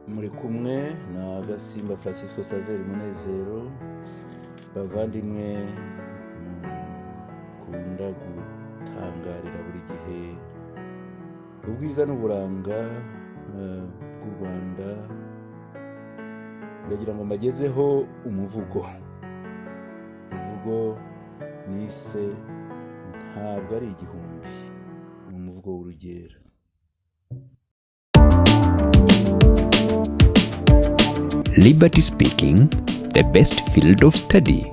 muri kumwe na Gasimba Francisco Saveri Munezero, bavandimwe mukunda gutangarira buri gihe ubwiza n'uburanga bw'u Rwanda. Ndagira ngo mbagezeho umuvugo nise ntabwo ari igihumbi, ni umuvugo w'urugero. Liberty speaking, the best field of study.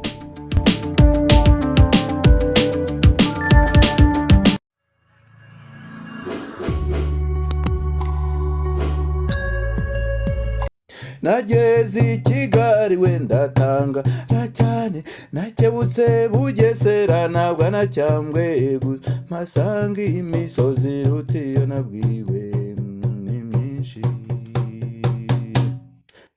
Nageze i Kigali wenda tanga cyane, nakebutse Bugesera ntabwo nacyambwe gusa, mpasanga imisozi rutiyo nabwiwe ni myinshi.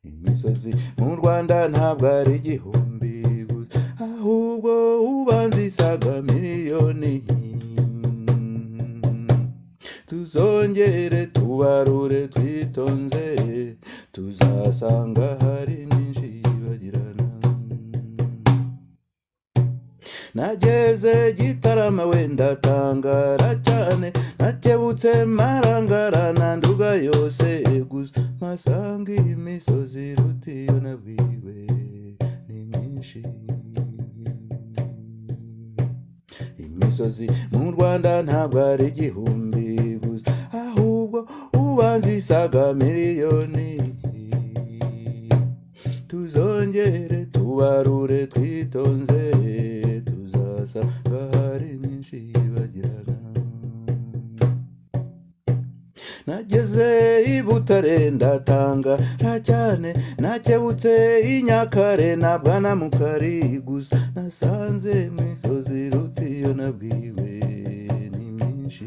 Imisozi mu Rwanda ntabwo ari igihumbi gusa, ahubwo ubanza isaga miliyoni. Tuzongere tubarure twitonze, tuzasanga hari nyinshi bagirana. Nageze Gitarama wenda tangara cyane, nakebutse Marangara na Nduga yose gusa, mpasanga imisozi rutiyo nabwiwe ni myinshi. Imisozi mu Rwanda ntabwo ari igihumbi gusa, ahubwo ubanza isaga miliyoni. Tuzongere tubarure twitonze, tuzasanga hari myinshi bagirana. Nageze i Butare ndatangara cyane, nakebutse i Nyakare na Bwanamukari gusa, nasanze imisozi rutiyo nabwiwe ni myinshi.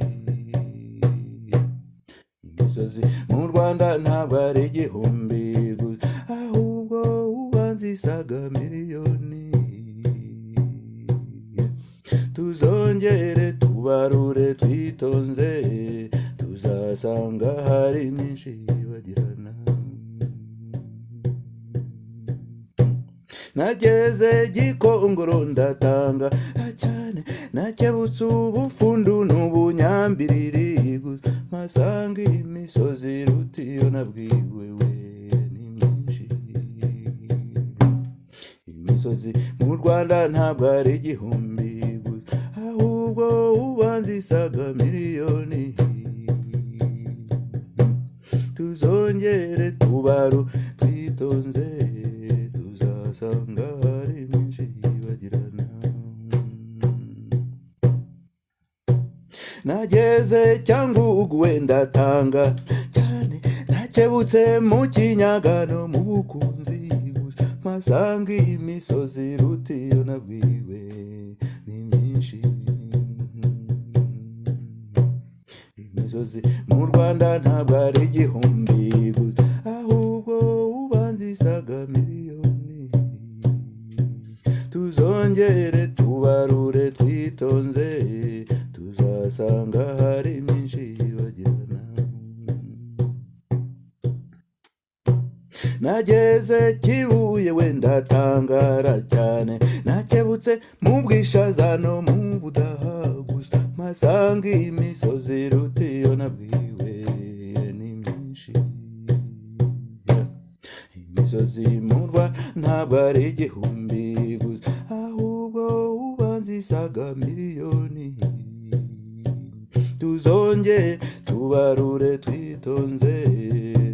Imisozi mu Rwanda ntabwo ari igihumbi gusa, ahubwo ubanza isaga miliyoni. Tuzongere tubarure twitonze, tuzasanga hari myinshi bagirana. Nageze Gikongoro ndatangara cyane, nakebutse Ubufundu n'Ubunyambiriri gusa, mpasanga imisozi rutiyo nabwiwe ni myinshi. Imisozi mu Rwanda ntabwo ari igihumbi gusa, ahubwo ubanza isaga miliyoni. Tuzongere tubaru twitonze, tuzasanga hari myinshi bagirana. Nageze Cyangugu wenda tangara cyane, nakebutse mu Kinyagano mu Bukunzi gusa, mpasanga imisozi rutiyo nabwiwe ni myinshi. Imisozi mu Rwanda ntabwo ari igihumbi gusa, ahubwo ubanza isaga miliyoni. Tuzongere tubarure twitonze, tuzasanga hari myinshi bagirana. Nageze Kibuye wenda tangara cyane, nakebutse mu Bwishaza no mu Budaha gusa, mpasanga imisozi rutiyo nabwiwe ni myinshi. Imisozi mu Rwanda ntabwo ari igihumbi gusa, ahubwo ubanza isaga miliyoni. Tuzongere tubarure twitonze,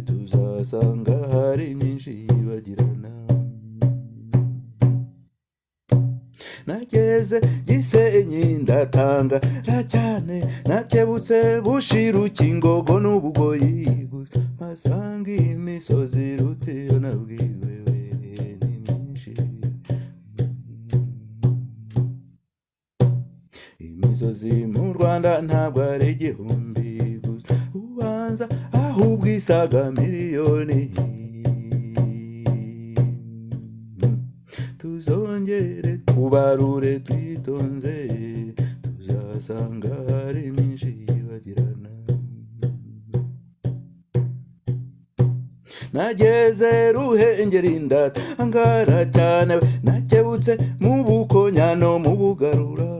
tuzasanga hari myinshi bagirana. Nageze Gisenyi ndatangara cyane, nakebutse Bushiru Kingogo n'Ubugoyi gusa, mpasanga imisozi rutiyo nabwiwe ni myinshi. Imisozi mu Rwanda ntabwo ari igihumbi gusa, ubanza ahubwo isaga miliyoni. Tuzongere tubarure twitonze, tuzasanga hari myinshi bagirana. nageze Ruhengeri ndatangara cyane, nakebutse mu Bukonya no mu Bugarura,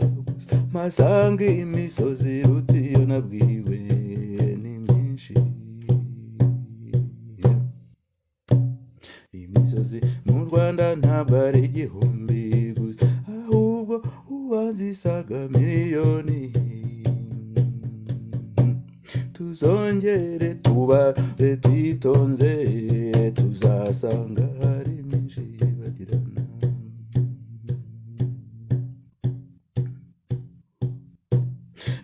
mpasanga imisozi iruta iyo nabwiwe ni myinshi. Imisozi mu Rwanda ntabwo ari igihumbi gusa, ahubwo ubanza isaga miliyoni. Tuzongere tubare twitonze, tuzasanga hari myinshi bagirana.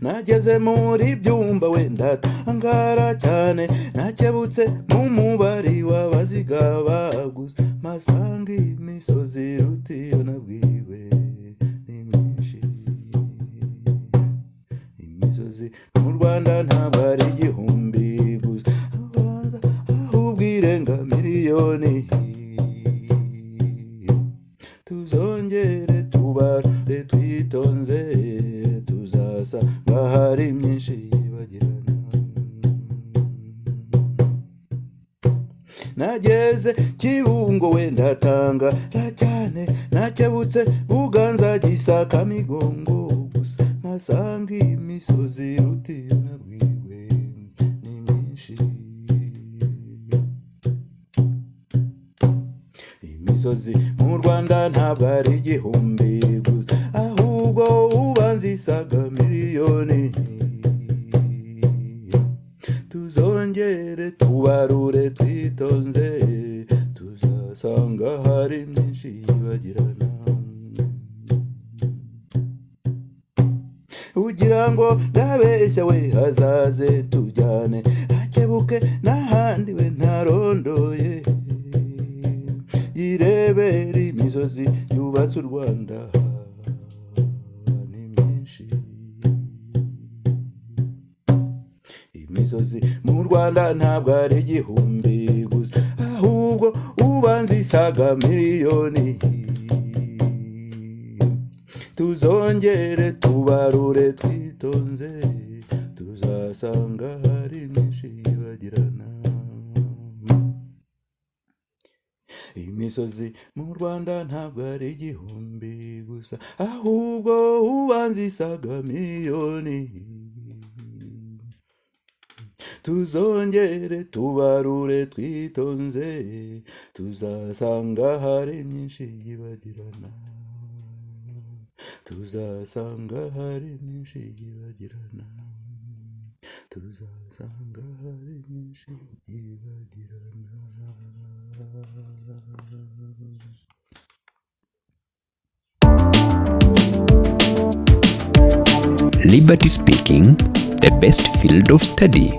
Nageze muri Byumba wenda tangara cyane, nakebutse mu mubari w'abaziga baguze, mpasanga imisozi iruta iyo nabwiwe ni myinshi. Imisozi mu Rwanda ntabwo ari igihumbi gusa, ahubwo irenga miliyoni. Tuzongere tubare twitonze, tuzasanga hari myinshi bagirana. Nageze Kibungo wenda tangara cyane, nakebutse Buganza Gisaka Migongo gusa, mpasanga imisozi iruta iyo nabwiwe ni myinshi. Imisozi mu Rwanda ntabwo ari igihumbi gusa, ahubwo ubanza isaga miliyoni. Tuzongere tubarure twitonze, tuzasanga hari myinshi bagirana. Ugira ngo ndabeshya we, hazaze tujyane, hakebuke n'ahandi we ntarondoye. Yirebera imisozi yubatse u Rwanda ni myinshi. Imisozi mu Rwanda ntabwo ari igihumbi gusa, ahubwo ubanza isaga miliyoni. Tuzongere tubarure twitonze, tuzasanga hari myinshi bagirana. Imisozi mu Rwanda ntabwo ari igihumbi gusa, ahubwo ubanza isaga miliyoni. Tuzongere tubarure twitonze, tuzasanga hari myinshi bagirana. Tuzasanga hari myinshi bagirana. Tuzasanga hari myinshi bagirana. Liberty Speaking, the best field of study.